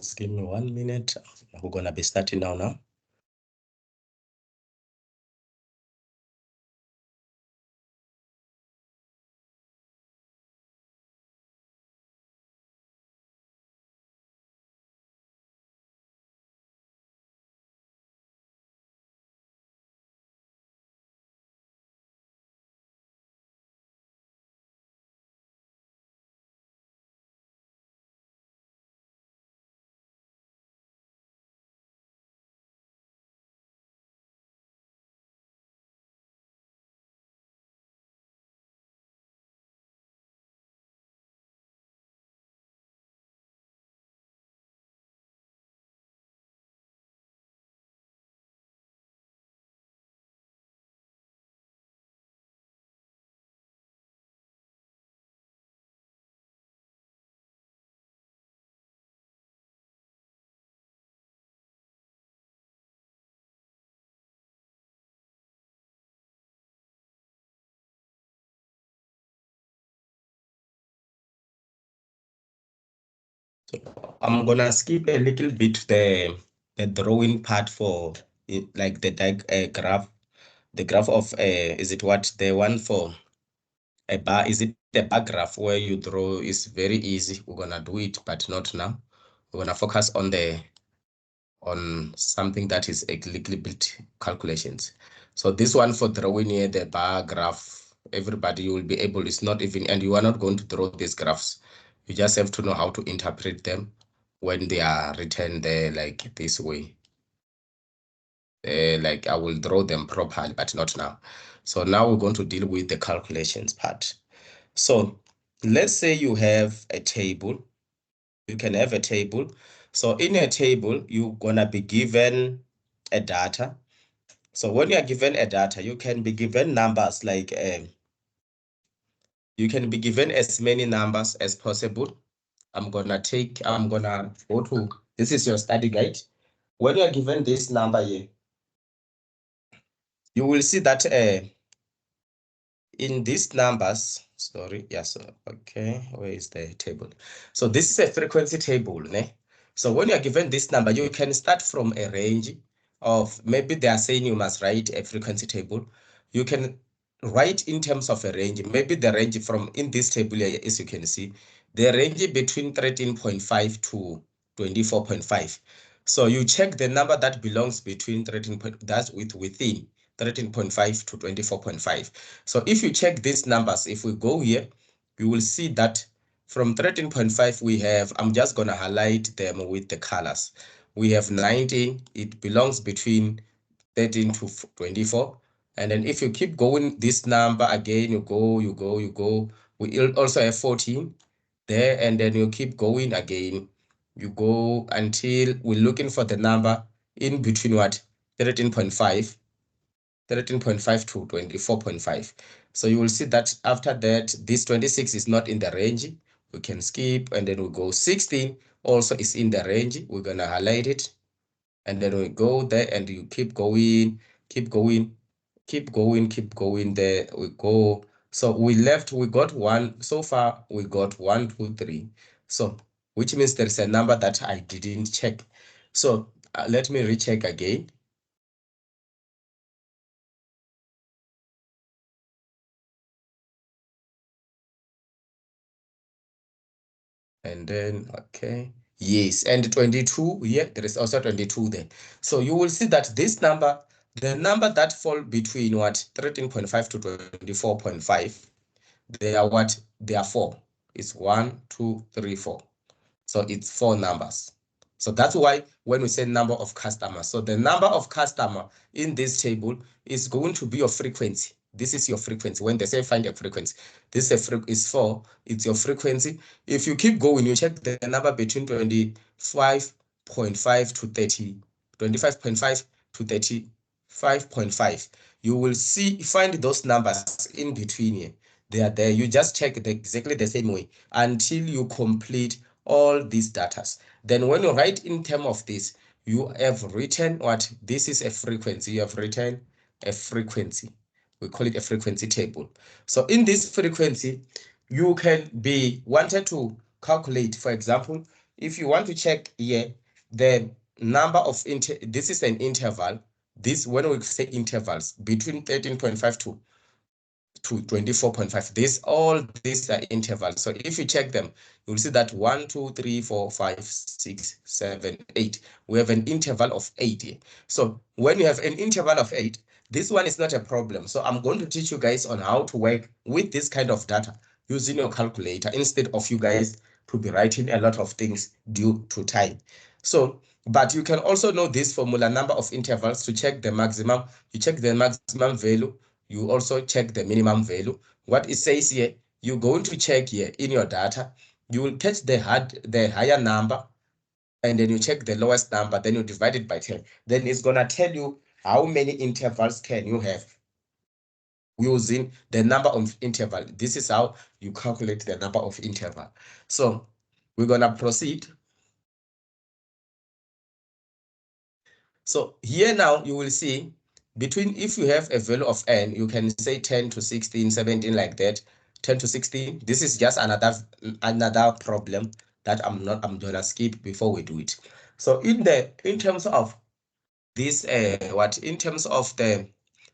Just give me 1 minute. We're gonna be starting now. So I'm gonna skip a little bit the drawing part for it, like the graph, the graph of is it what the one for a bar? Is it the bar graph where you draw? Is very easy. We're gonna do it, but not now. We're gonna focus on something that is a little bit calculations. So this one for drawing here the bar graph, everybody will be able. It's not even, and you are not going to draw these graphs. You just have to know how to interpret them when they are written there like this way. Like I will draw them properly, but not now. So now we're going to deal with the calculations part. So let's say you have a table. You can have a table. So in a table, you're gonna be given a data. So when you are given a data, you can be given numbers like you can be given as many numbers as possible. I'm gonna go to, this is your study guide. When you are given this number here, you will see that in these numbers, sorry, yes, okay, where is the table? So this is a frequency table, ne? So when you are given this number, you can start from a range of, maybe they are saying you must write a frequency table. You can write in terms of a range, maybe the range from in this table here, as you can see, the range between 13.5 to 24.5. So you check the number that belongs between 13, that's within 13.5 to 24.5. So if you check these numbers, if we go here, you will see that from 13.5 we have, I'm just going to highlight them with the colors. We have 19, it belongs between 13 to 24. And then if you keep going this number again, you go. We also have 14 there, and then you keep going again. You go until we're looking for the number in between what? 13.5 to 24.5. So you will see that after that, this 26 is not in the range. We can skip, and then we go 16 also is in the range. We're gonna highlight it, and then we go there, and you keep going there. We go. So we got one so far. We got 1, 2, 3. So which means there's a number that I didn't check. So let me recheck again. And then, okay, yes, and 22, yeah, there is also 22 there. So you will see that this number, the number that fall between what, 13.5 to 24.5, they are what? They are 4. It's 1, 2, 3, 4. So it's 4 numbers. So that's why when we say number of customers, so the number of customer in this table is going to be your frequency. This is your frequency. When they say find a frequency, this is 4. It's your frequency. If you keep going, you check the number between 25.5 to 30, 25.5 to 35.5. You will find those numbers in between here. They are there. You just check exactly the same way until you complete all these datas. Then when you write in terms of this, you have written what? This is a frequency. You have written a frequency. We call it a frequency table. So in this frequency, you can be wanted to calculate, for example, if you want to check here, the number of this is an interval. This, when we say intervals, between 13.5 to 24.5. All these are intervals. So if you check them, you'll see that 1, 2, 3, 4, 5, 6, 7, 8. We have an interval of 8 here. So when you have an interval of 8, this one is not a problem. So I'm going to teach you guys on how to work with this kind of data using your calculator instead of you guys to be writing a lot of things due to time. So, but you can also know this formula, number of intervals, to check the maximum. You check the maximum value. You also check the minimum value. What it says here, you're going to check here in your data. You will catch the higher number, and then you check the lowest number, then you divide it by 10. Then it's going to tell you how many intervals can you have using the number of interval. This is how you calculate the number of interval. So we're going to proceed. So here now you will see between, if you have a value of n, you can say 10 to 16, 17 like that, 10 to 16. This is just another problem that I'm gonna skip before we do it. So in terms of this in terms of the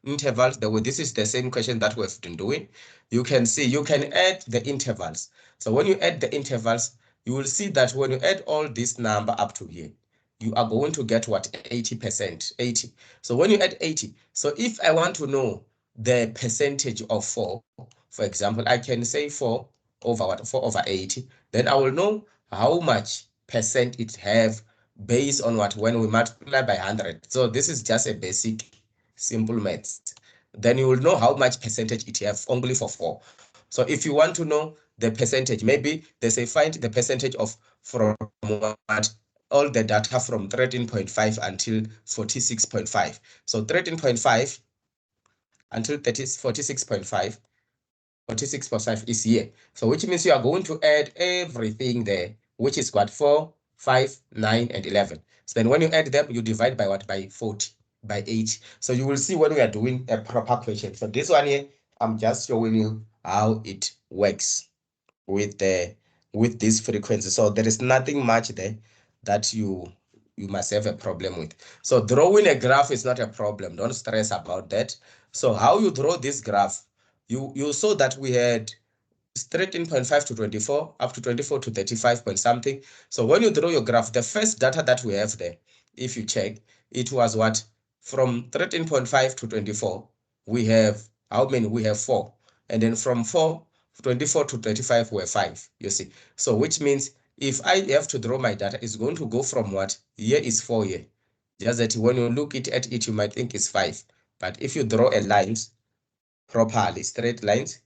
intervals, this is the same question that we've been doing. You can see you can add the intervals. So when you add the intervals, you will see that when you add all this number up to here, you are going to get what? 80%. 80. So when you add 80, so if I want to know the percentage of 4, for example, I can say 4 over what? 4 over 80. Then I will know how much percent it have based on what? When we multiply by 100. So this is just a basic simple maths. Then you will know how much percentage it have only for 4. So if you want to know the percentage, maybe they say find the percentage of from what? All the data from 13.5 until 46.5. So 13.5 until 46.5. 46.5 is here. So which means you are going to add everything there, which is what? 4, 5, 9, and 11. So then when you add them, you divide by what? By 40, by 8. So you will see when we are doing a proper question. So this one here, I'm just showing you how it works with this frequency. So there is nothing much there that you must have a problem with. So drawing a graph is not a problem. Don't stress about that. So how you draw this graph, you saw that we had 13.5 to 24, up to 24 to 35 point something. So when you draw your graph, the first data that we have there, if you check, it was what? From 13.5 to 24, we have, how many? We have 4. And then from 24 to 35, we have 5, you see. So which means if I have to draw my data, it's going to go from what? Here is 4 here. Just that when you look at it, you might think it's 5. But if you draw a lines properly, straight lines,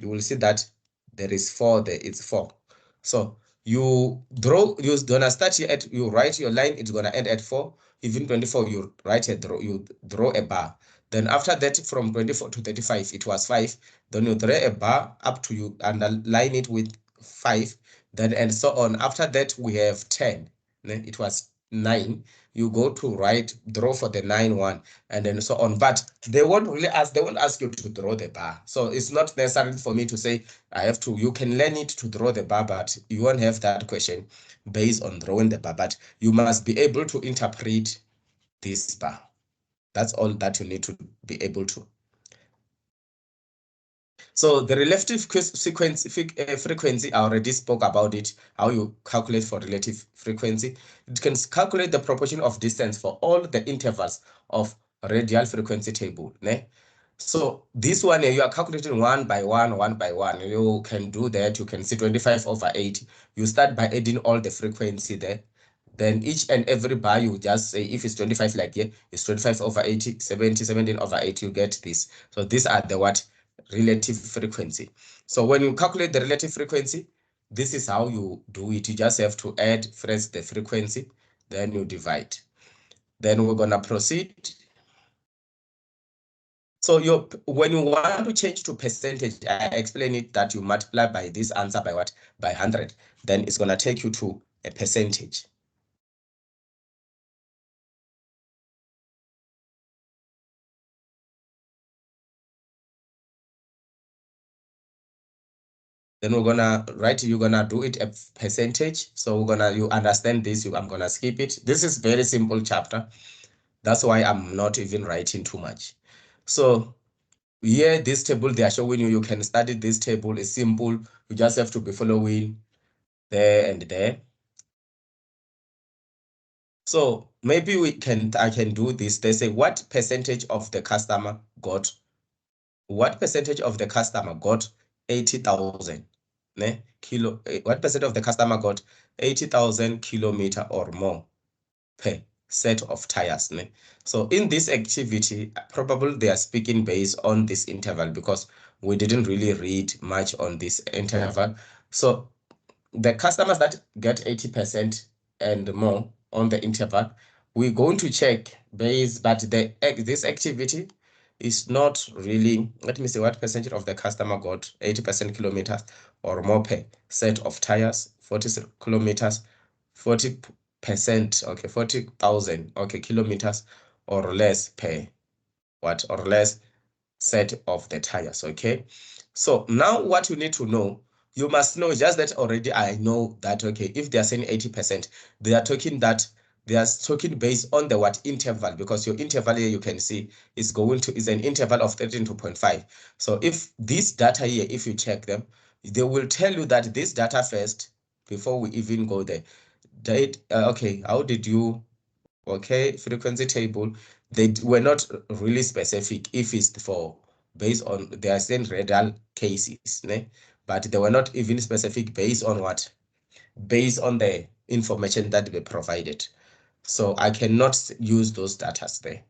you will see that there is 4 there. It's 4. So you're gonna start here at, you write your line, it's gonna end at 4. Even 24, you draw a bar. Then after that, from 24 to 35, it was 5. Then you draw a bar up to, you underline it with 5. Then and so on. After that, we have 10. It was 9. You go to draw for the 9 one, and then so on. But they won't ask you to draw the bar. So it's not necessary for me to say I have to. You can learn it to draw the bar, but you won't have that question based on drawing the bar. But you must be able to interpret this bar. That's all that you need to be able to. So the relative frequency, I already spoke about it, how you calculate for relative frequency. It can calculate the proportion of distance for all the intervals of radial frequency table. Ne? So this one, you are calculating one by one. You can do that. You can see 25 over 80. You start by adding all the frequency there. Then each and every bar, you just say, if it's 25 like here, it's 25 over 80, 70, 17 over 80, you get this. So these are the what? Relative frequency. So when you calculate the relative frequency, this is how you do it. You just have to add first the frequency, then you divide. Then we're gonna proceed. So when you want to change to percentage, I explain it that you multiply by this answer by what? By 100. Then it's gonna take you to a percentage. Then we're gonna write, you're gonna do it a percentage. So you understand this, I'm gonna skip it. This is very simple chapter. That's why I'm not even writing too much. So here, this table they are showing you, you can study this table. It's simple. You just have to be following there and there. So maybe I can do this. They say what percentage of the customer got 80,000 kilo, what percent of the customer got 80,000 kilometer or more per set of tires. So in this activity, probably they are speaking based on this interval because we didn't really read much on this interval. So the customers that get 80% and more on the interval, we're going to check base, but this activity is not really, let me see what percentage of the customer got 80% kilometers or more per set of tires, 40 kilometers, 40%, okay, 40,000, okay, kilometers or less per what, or less set of the tires, okay? So now what you need to know, you must know just that already I know that, okay, if they are saying 80%, they are talking based on the what interval, because your interval here you can see is an interval of 13.5. So if this data here, if you check them, they will tell you that this data first, before we even go there, okay, how did you, okay, frequency table, they were not really specific if it's for based on, they are saying radial cases, but they were not even specific based on what, based on the information that they provided. So I cannot use those data there.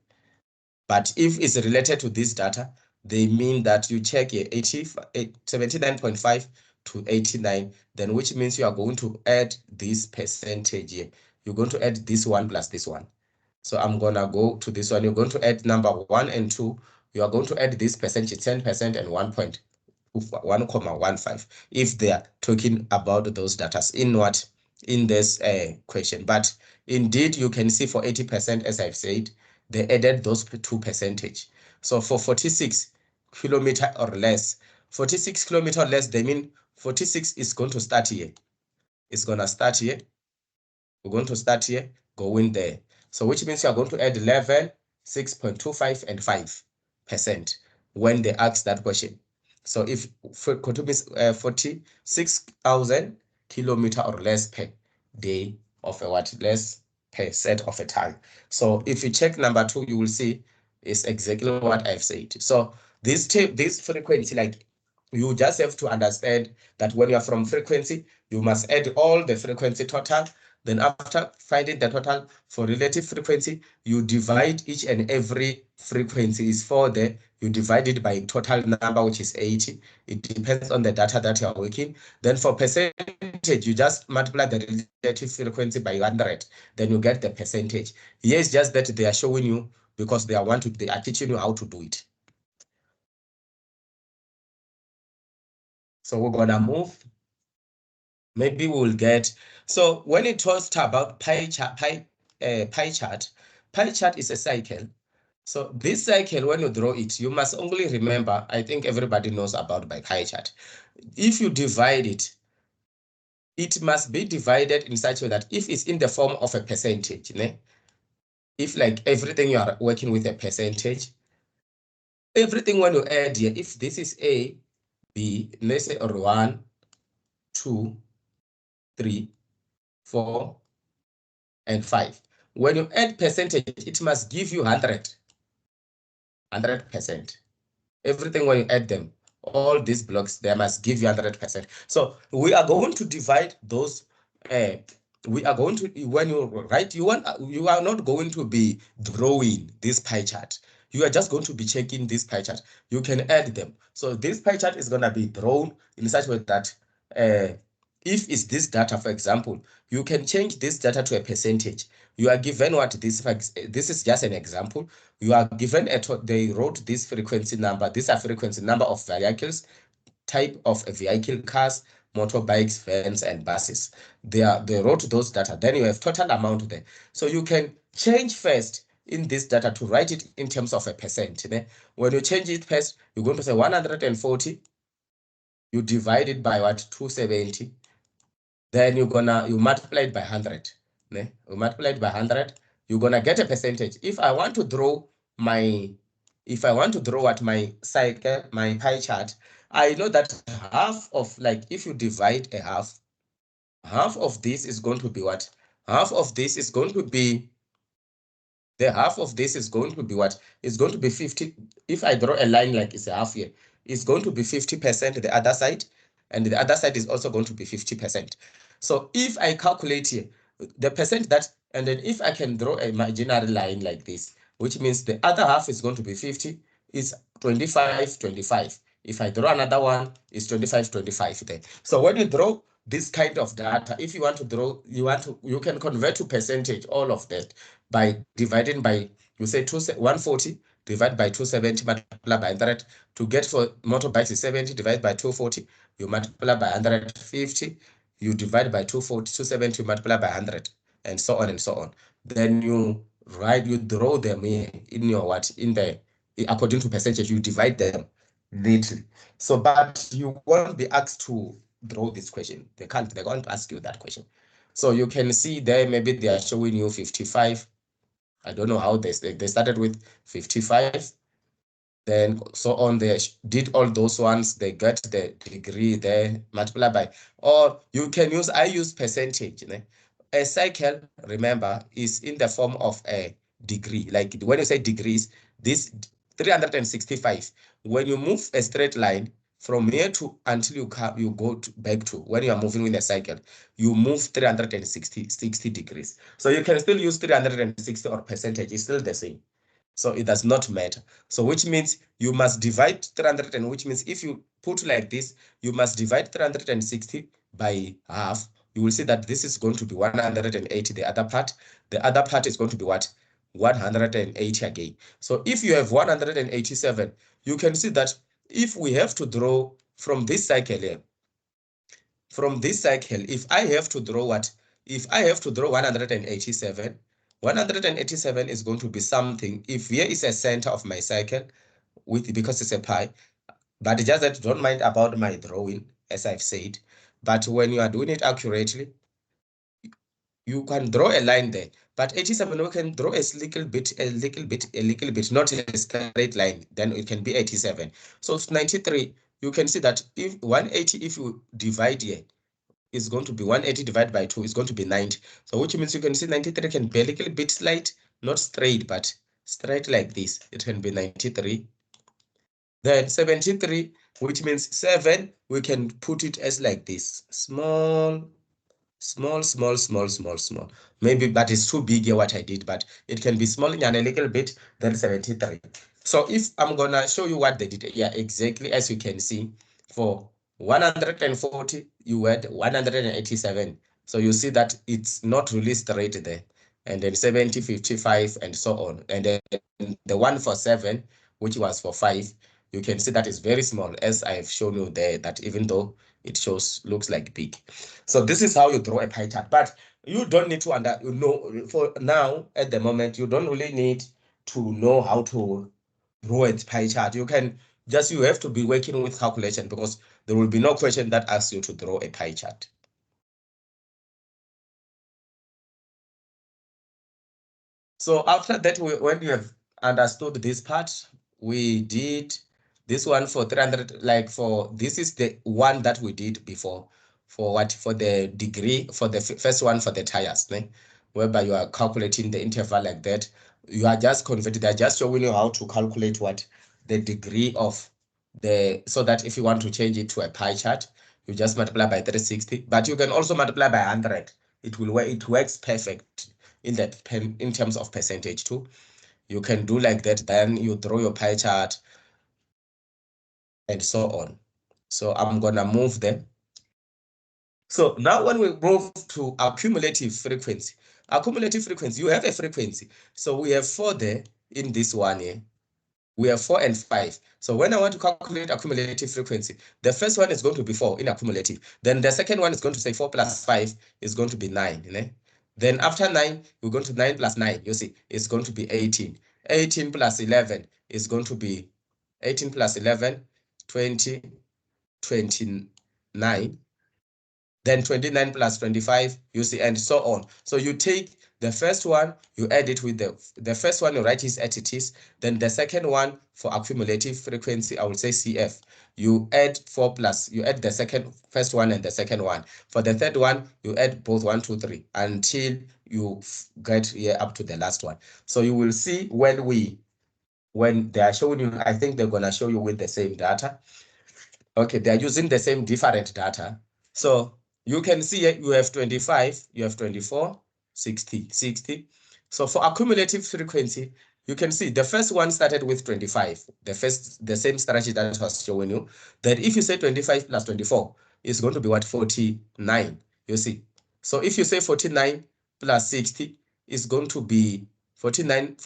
But if it's related to this data, they mean that you check here 79.5 to 89, then which means you are going to add this percentage here. You're going to add this one plus this one. So I'm gonna go to this one. You're going to add number 1 and 2. You are going to add this percentage, 10% and 1.15, if they are talking about those data in what, in this question. But indeed, you can see for 80%, as I've said, they added those 2%. So for 46 kilometer or less, 46 kilometer or less, they mean 46 is going to start here. It's gonna start here. We're going to start here, go in there. So which means you are going to add 11, 6.25, and 5% when they ask that question. So if for means 46,000 kilometer or less per day of a what, less per set of a time. So if you check number 2, you will see it's exactly what I've said. So this frequency, like, you just have to understand that when you are from frequency, you must add all the frequency total. Then after finding the total for relative frequency, you divide each and every frequency is 4 there. You divide it by total number, which is 80. It depends on the data that you are working. Then for percentage, you just multiply the relative frequency by 100. Then you get the percentage. Here is just that they are showing you because they are teaching you how to do it. So we're gonna move. Maybe we'll get, so when it talks about pie chart is a cycle. So this cycle, when you draw it, you must only remember, I think everybody knows about by pie chart. If you divide it, it must be divided in such a way that if it's in the form of a percentage, if like everything you are working with a percentage, everything when you add here, if this is A, B, let's say, or 1, 2, 3, 4, and 5. When you add percentage, it must give you 100%. Everything when you add them, all these blocks, they must give you 100%. So we are going to divide those. We are going to, when you write, you are not going to be drawing this pie chart. You are just going to be checking this pie chart. You can add them. So this pie chart is going to be drawn in such a way that if it's this data, for example, you can change this data to a percentage. You are given what this is just an example. You are given they wrote this frequency number. These are frequency number of vehicles, type of vehicle, cars, motorbikes, vans, and buses. They wrote those data. Then you have total amount there. So you can change first in this data to write it in terms of a percent. When you change it first, you're going to say 140 you divide it by what? 270. Then you multiply it by 100. Ne? You multiply it by 100, you're gonna get a percentage. If I want to draw what my cycle, my pie chart, I know that half of, like, if you divide a half of this is going to be what? Half of this is going to be the half of this is going to be what? It's going to be 50. If I draw a line like it's a half here, it's going to be 50% the other side, and the other side is also going to be 50%. So if I calculate here, the percent that, and then if I can draw a imaginary line like this, which means the other half is going to be 50, is 25, 25. If I draw another one, it's 25, 25 there. So when you draw this kind of data, if you want to draw, you can convert to percentage all of that by dividing by, you say 140 divide by 270 multiply by 100. To get for motorbikes is 70 divided by 240, you multiply by 150, you divide by 240, 270, you multiply by 100, and so on and so on. Then you draw them in your what, in the, according to percentage, you divide them neatly. So, but you won't be asked to draw this question. They won't ask you that question. So you can see there, maybe they are showing you 55. I don't know how they started with 55, then so on. They did all those ones, they get the degree there, multiply by, or you can use, I use percentage. A cycle, remember, is in the form of a degree. Like when you say degrees, this 365, when you move a straight line from here to until you go back to when you are moving with a cycle, you move 360 degrees. So you can still use 360 or percentage, it's still the same. So it does not matter. So which means you must divide 300, and which means if you put like this, you must divide 360 by half. You will see that this is going to be 180. The other part is going to be what? 180 again. So if you have 187, you can see that if we have to draw from this cycle here, if I have to draw what? If I have to draw 187, 187 is going to be something. If here is a center of my cycle, because it's a pi, but just that don't mind about my drawing, as I've said. But when you are doing it accurately, you can draw a line there. But 87, we can draw a little bit, not a straight line. Then it can be 87. So 93, you can see that if 180, if you divide here, is going to be 180 divided by 2 is going to be 90. So which means you can see 93 can be a little bit slight, not straight, but straight like this. It can be 93. Then 73, which means 7, we can put it as like this. Small. Maybe, but it's too big here what I did, but it can be small and a little bit, then 73. So if I'm gonna show you what they did, yeah, exactly as you can see, for 140, you had 187. So you see that it's not really straight there. And then 70, 55, and so on. And then the one for 7, which was for 5, you can see that is very small, as I've shown you there, that even though it looks like big. So this is how you draw a pie chart, but you don't need to for now, at the moment, you don't really need to know how to draw a pie chart. You have to be working with calculation, because there will be no question that asks you to draw a pie chart. So after that, when you have understood this part, we did this one for 300, this is the one that we did before, for the degree, for the first one for the tires, whereby you are calculating the interval like that. You are just converting, they're just showing you how to calculate what the degree of so that if you want to change it to a pie chart, you just multiply by 360, but you can also multiply by 100. It works perfect in terms of percentage too. You can do like that, then you draw your pie chart and so on. So I'm gonna move them. So now when we move to accumulative frequency, you have a frequency. So we have 4 there in this one here. We have 4 and 5. So when I want to calculate accumulative frequency, the first one is going to be 4 in accumulative. Then the second one is going to say 4 plus 5 is going to be 9. Then after 9, we're going to 9 plus 9. You see, it's going to be 18. 18 plus 11 is going to be 18 plus 11, 20. 29, then 29 plus 25, you see, and so on. So you take the first one, you add it with the first one, you write it as it is. Then the second one for accumulative frequency, I will say CF. You add 4 plus, you add the first one and the second one. For the third one, you add both 1, 2, 3 until you get here up to the last one. So you will see when they are showing you, I think they're gonna show you with the same data. Okay, they're using the same different data. So you can see you have 25, you have 24, 60, 60. So for accumulative frequency, you can see the first one started with 25, the same strategy that was showing you, that if you say 25 plus 24, it's going to be what? 49, you see. So if you say 49 plus 60, it's going to be 49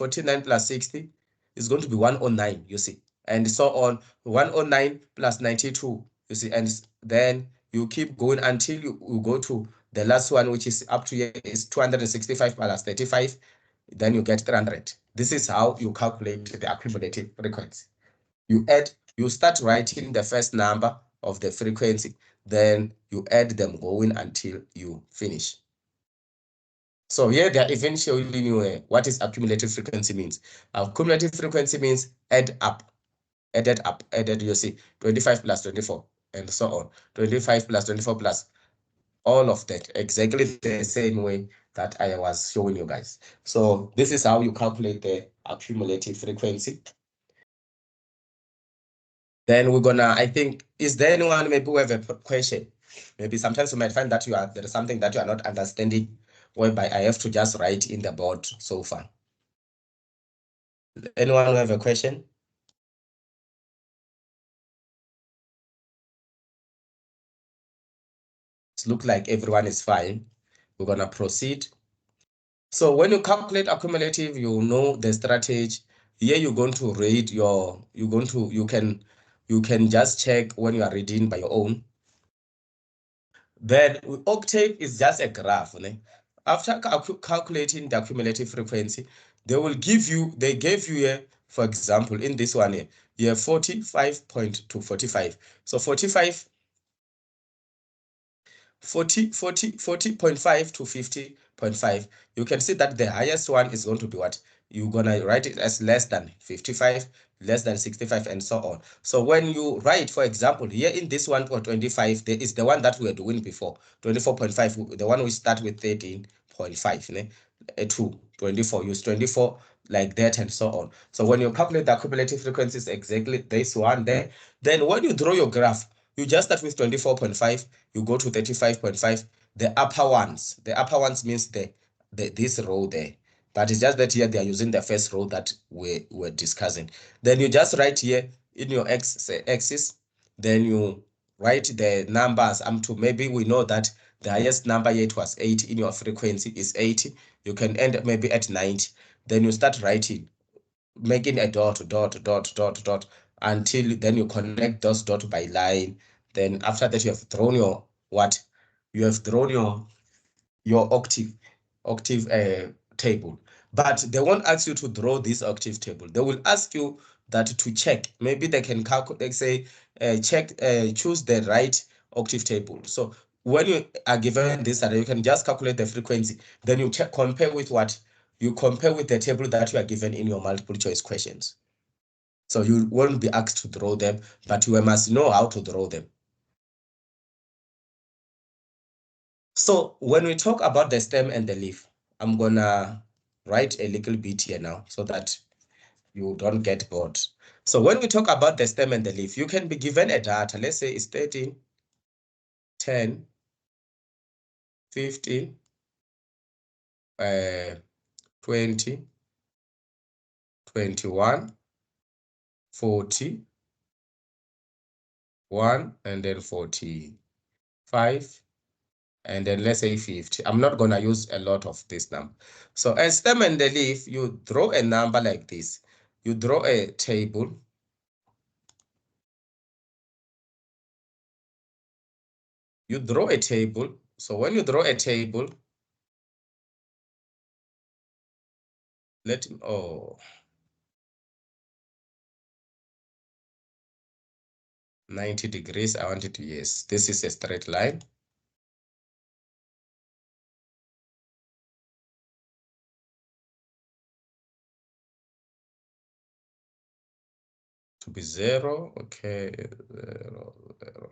plus 60 is going to be 109, you see, and so on. 109 plus 92, you see, and then you keep going until you go to the last one, which is up to here is 265 plus 35, then you get 300. This is how you calculate the accumulative frequency. You start writing the first number of the frequency, then you add them going until you finish. So here they are even showing you what is accumulative frequency means. Accumulative frequency means added up, you see, 25 plus 24, and so on. 25 plus 24 plus all of that, exactly the same way that I was showing you guys. So this is how you calculate the accumulative frequency. Then we're gonna, I think, is there anyone maybe who have a question? Maybe sometimes you might find that there is something that you are not understanding, whereby I have to just write in the board so far. Anyone who have a question? It looks like everyone is fine. We're gonna proceed. So when you calculate accumulative, you know the strategy. Here you're going to read you can just check when you are reading by your own. Then octave is just a graph. Ne? After calculating the accumulative frequency, they gave you here, for example, in this one here, you have 45 to 45. So 40.5 to 50.5. You can see that the highest one is going to be what? You're going to write it as less than 55, less than 65, and so on. So when you write, for example, here in this one for 25, there is the one that we were doing before, 24.5, the one we start with 13.5, ne? To 24, use 24 like that, and so on. So when you calculate the accumulative frequencies, exactly this one there, then when you draw your graph, you just start with 24.5, you go to 35.5. The upper ones means this row there. But it's just that here they are using the first row that we were discussing. Then you just write here in your axis, then you write the numbers to maybe we know that the highest number here it was 80 in your frequency is 80. You can end maybe at 90. Then you start writing, making a dot until then you connect those dots by line. Then after that you have drawn your what? You have drawn your octave table. But they won't ask you to draw this octave table. They will ask you that to check. Maybe they can calculate, they say, choose the right octave table. So when you are given this, you can just calculate the frequency. Then you compare with what? You compare with the table that you are given in your multiple choice questions. So you won't be asked to draw them, but you must know how to draw them. So when we talk about the stem and the leaf, I'm gonna write a little bit here now so that you don't get bored. So when we talk about the stem and the leaf, you can be given a data. Let's say it's 13, 10, 15, 20, 21, 40, 1, and then 45, and then let's say 50. I'm not going to use a lot of this number. So a stem and the leaf, you draw a number like this. You draw a table. You draw a table. So when you draw a table, oh, 90 degrees. I want it to, yes, this is a straight line. To be 0, okay, 0, 0.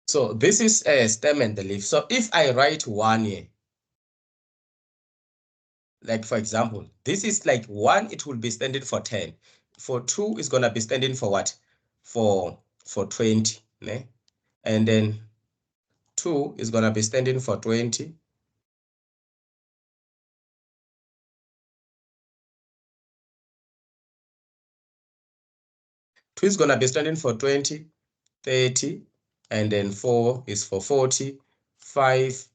So this is a stem and the leaf. So if I write 1 here, like for example, this is like 1, it will be standing for 10. For 2 is gonna be standing for what? For 20, né? And then 2 is gonna be standing for 20. 2 is gonna be standing for 20, 30, and then 4 is for 40, 5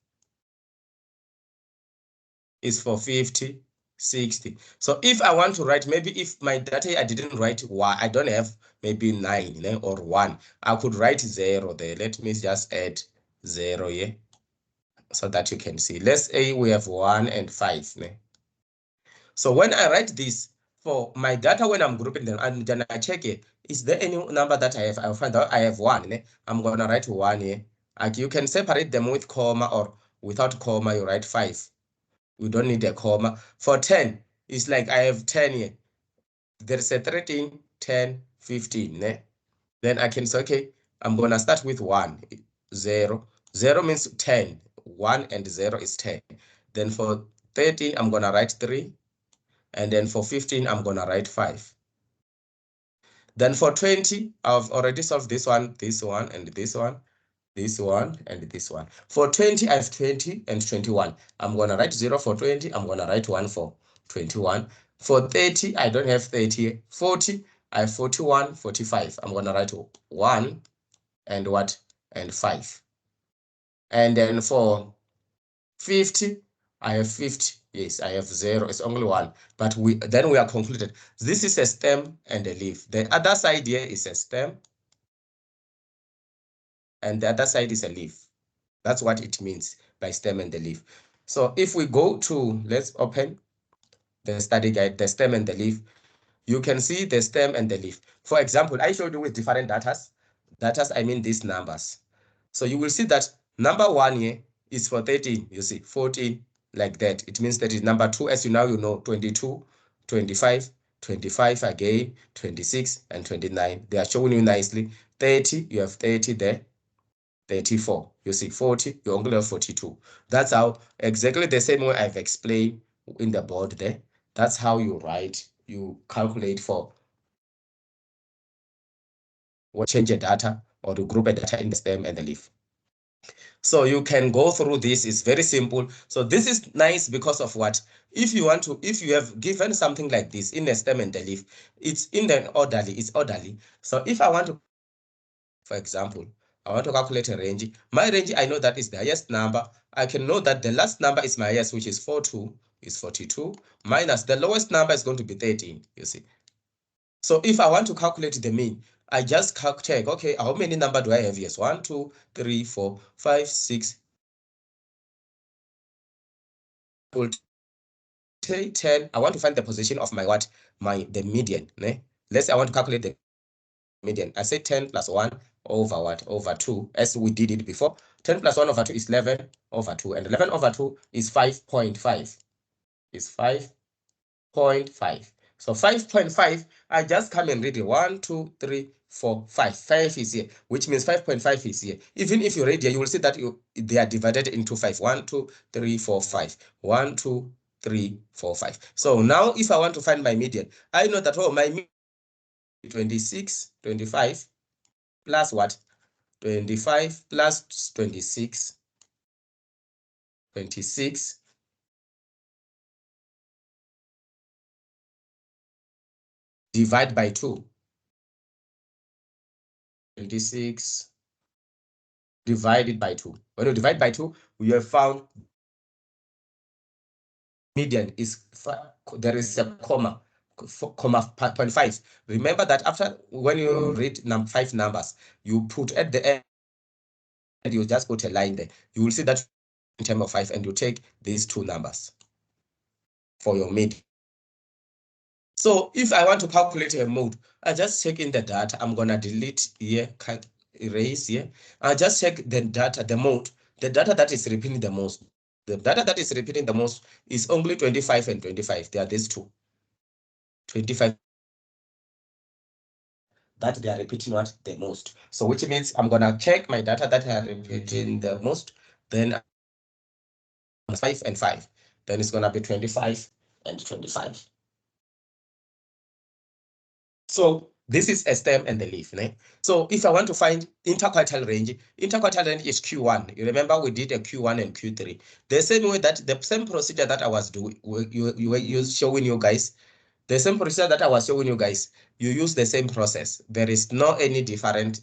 is for 50, 60. So if I want to write, maybe if my data I didn't write 1, I don't have maybe 9, or 1, I could write 0 there. Let me just add 0 here so that you can see. Let's say we have 1 and 5. So when I write this for my data, when I'm grouping them, and then I check it, is there any number that I have? I'll find out I have 1. I'm gonna write 1 here. Like you can separate them with comma, or without comma, you write 5. We don't need a comma. For 10, it's like I have 10 here. There's a 13, 10, 15. Then I can say, okay, I'm going to start with 1, 0. 0 means 10. 1 and 0 is 10. Then for 13, I'm going to write 3. And then for 15, I'm going to write 5. Then for 20, I've already solved this one, and this one, this one, and this one. For 20, I have 20 and 21. I'm going to write 0 for 20. I'm going to write 1 for 21. For 30, I don't have 30. 40, I have 41, 45. I'm going to write 1 and what? And 5. And then for 50, I have 50. Yes, I have 0. It's only 1. But then we are concluded. This is a stem and a leaf. The other side here is a stem, and the other side is a leaf. That's what it means by stem and the leaf. So if we go to, let's open the study guide, the stem and the leaf, you can see the stem and the leaf. For example, I showed you with different datas. Datas, I mean these numbers. So you will see that number 1 here is for 13, you see, 14, like that. It means that is number 2, as you now you know, 22, 25, 25 again, 26, and 29. They are showing you nicely. 30, you have 30 there. 34, you see 40, you only have 42. That's how, exactly the same way I've explained in the board there. That's how you write, you calculate for what change a data or to group a data in the stem and the leaf. So you can go through this. It's very simple. So this is nice because of what? If you want to, if you have given something like this in the stem and the leaf, it's in the orderly, it's orderly. So if I want to, for example, I want to calculate a range. My range, I know that is the highest number. I can know that the last number is my highest, which is 42, is 42, minus the lowest number is going to be 13, you see. So if I want to calculate the mean, I just check, okay, how many number do I have? Yes, 1, 2, 3, 4, 5, 6. Will take 10. I want to find the position of my what? The median. Let's say I want to calculate the median. I say 10 plus 1 over what? Over 2, as we did it before. 10 plus 1 over 2 is 11 over 2. And 11 over 2 is 5.5. Is 5.5. So 5.5, I just come and read it. 1, 2, 3, 4, 5. 5 is here, which means 5.5 is here. Even if you read here, you will see that they are divided into 5. 1, 2, 3, 4, 5. 1, 2, 3, 4, 5. So now if I want to find my median, I know that, oh, my median is 26, 25 plus what? 25 plus 26, 26 divide by 2. 26 divided by 2. When you divide by 2, we have found median is, there is a comma, comma 0.5. Remember that after, when you read 5 numbers, you put at the end, you just put a line there. You will see that in terms of 5, and you take these 2 numbers for your median. So if I want to calculate a mode, I just check in the data. I'm gonna delete here, erase here. I just check the data, the mode, the data that is repeating the most. The data that is repeating the most is only 25 and 25. They are these two. 25 that they are repeating what the most. So which means I'm gonna check my data that are repeating the most, then 5 and 5. Then it's gonna be 25 and 25. So this is a stem and the leaf. Né? So if I want to find interquartile range is Q1. You remember we did a Q1 and Q3. The same way that the same procedure that I was doing, you showing you guys, the same procedure that I was showing you guys, you use the same process. There is no any different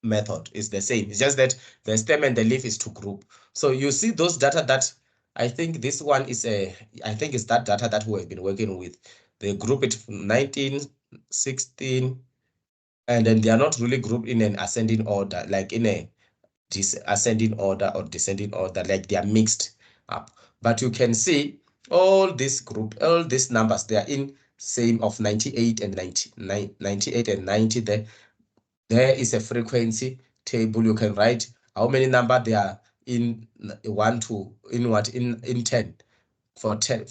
method. It's the same. It's just that the stem and the leaf is to group. So you see those data that I think this one is I think it's that data that we have been working with. They group it 19, 16, and then they are not really grouped in an ascending order, like in a ascending order or descending order, like they are mixed up. But you can see all this group, all these numbers, they are in same of 98 and 98 and 90. There is a frequency table. You can write how many number they are in 1 to in 10. For 10,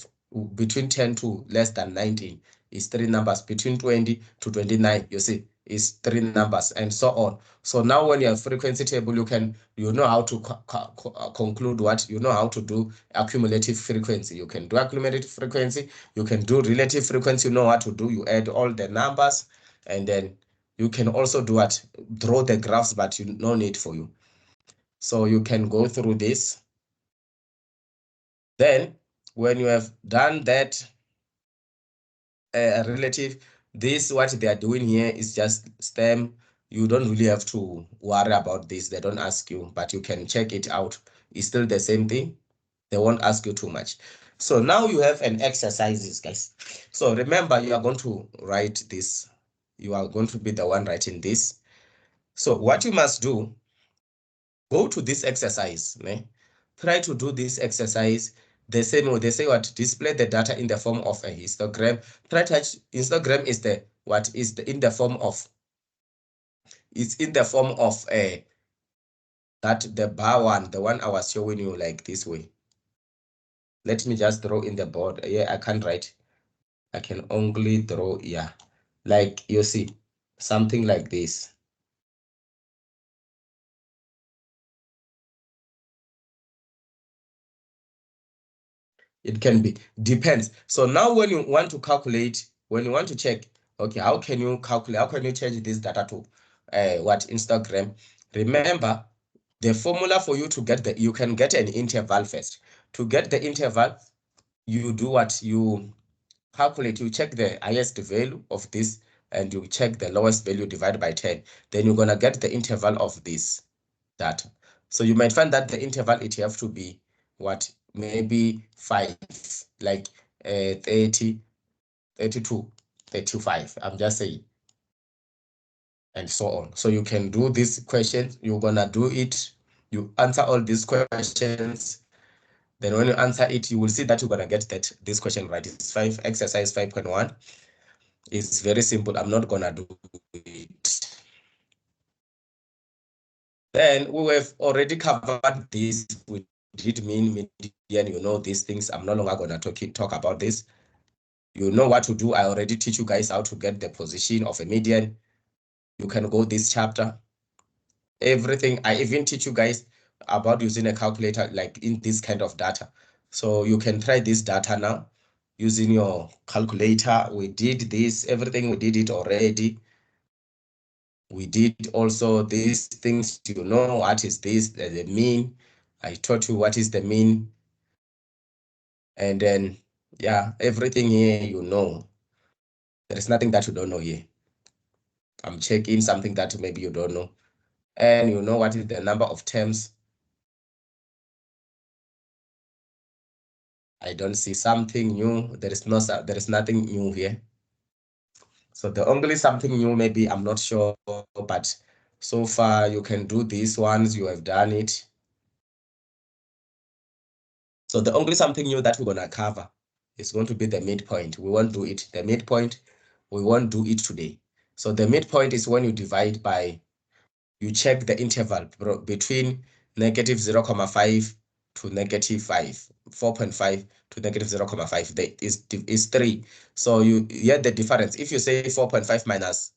between 10 to less than 19 is 3 numbers. Between 20 to 29, you see, is 3 numbers, and so on. So now when you have frequency table, you know how to conclude what, you know how to do accumulative frequency. You can do accumulative frequency, you can do relative frequency, you know what to do. You add all the numbers, and then you can also do what, draw the graphs, but you no need for you. So you can go through this. Then when you have done that relative, this what they are doing here is just stem. You don't really have to worry about this. They don't ask you, but you can check it out. It's still the same thing. They won't ask you too much. So now you have an exercises, guys. So remember, you are going to write this. You are going to be the one writing this. So what you must do, go to this exercise. Né? Try to do this exercise the same way. They say what, display the data in the form of a histogram. Try to, histogram is the what is the in the form of, it's in the form of a that the bar one, the one I was showing you like this way. Let me just draw in the board. Yeah, I can't write. I can only draw, yeah, like you see, something like this. It can be, depends. So now when you want to calculate, when you want to check, okay, how can you calculate, how can you change this data to what, Instagram? Remember, the formula for you to get you can get an interval first. To get the interval, you do what, you calculate, you check the highest value of this, and you check the lowest value, divide by 10. Then you're gonna get the interval of this data. So you might find that the interval, it have to be what, maybe 5, like 30, 32, 35, I'm just saying, and so on. So you can do this question, you're gonna do it, you answer all these questions. Then when you answer it, you will see that you're gonna get that this question right. It's exercise 5.1. It's very simple. I'm not gonna do it. Then we have already covered this. We did mean median, you know these things. I'm no longer gonna talk about this. You know what to do. I already teach you guys how to get the position of a median. You can go this chapter. Everything, I even teach you guys about using a calculator like in this kind of data. So you can try this data now using your calculator. We did this, everything we did it already. We did also these things, you know, what is this, the mean. I taught you what is the mean. And then, yeah, everything here, you know. There is nothing that you don't know here. I'm checking something that maybe you don't know. And you know what is the number of terms? I don't see something new. There is nothing new here. So the only something new, maybe I'm not sure, but so far you can do these ones, you have done it. So the only something new that we're gonna cover is going to be the midpoint. We won't do it. The midpoint, we won't do it today. So the midpoint is when you divide by, you check the interval between negative 0.5 to negative 5, 4.5 to negative 0.5. That is 3. So you get the difference. If you say 4.5 minus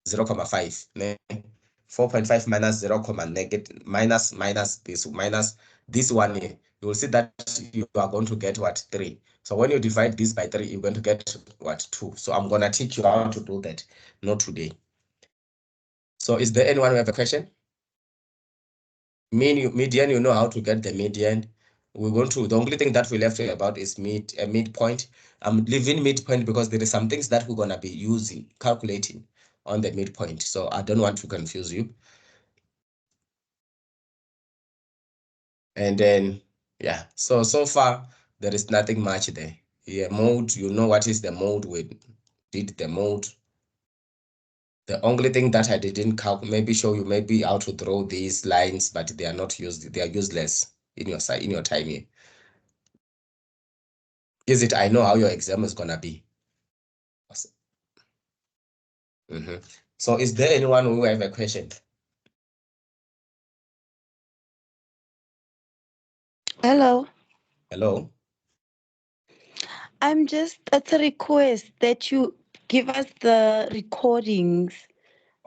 0.5, 4.5 minus 0, negative minus this one here, you will see that you are going to get what, 3. So when you divide this by 3, you're going to get what, 2. So I'm going to teach you how to do that, not today. So is there anyone who have a question? Median, you know how to get the median. We're going to, the only thing that we left about is midpoint. I'm leaving midpoint because there is some things that we're going to be using, calculating on the midpoint. So I don't want to confuse you. And then, yeah, so far, there is nothing much there. Yeah, mode, you know what is the mode? We did the mode. The only thing that I didn't maybe show you maybe how to draw these lines, but they are not used, they are useless in your side, in your time here. Is it? I know how your exam is gonna be. So is there anyone who have a question? Hello. Hello? That's a request that you give us the recordings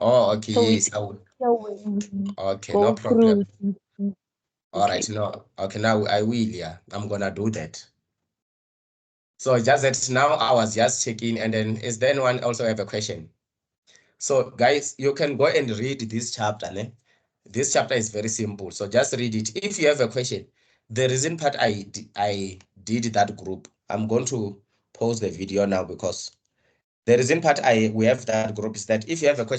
Oh, okay, so we yes, can I would. hear when we Okay, no go problem. through. All Okay. right, no, okay, now I will, yeah, I'm gonna do that. So just that now I was just checking, and then is there anyone also have a question? So guys, you can go and read this chapter. Ne? This chapter is very simple. So just read it. If you have a question, the reason part I did that group, I'm going to pause the video now because the reason part we have that group is that if you have a question,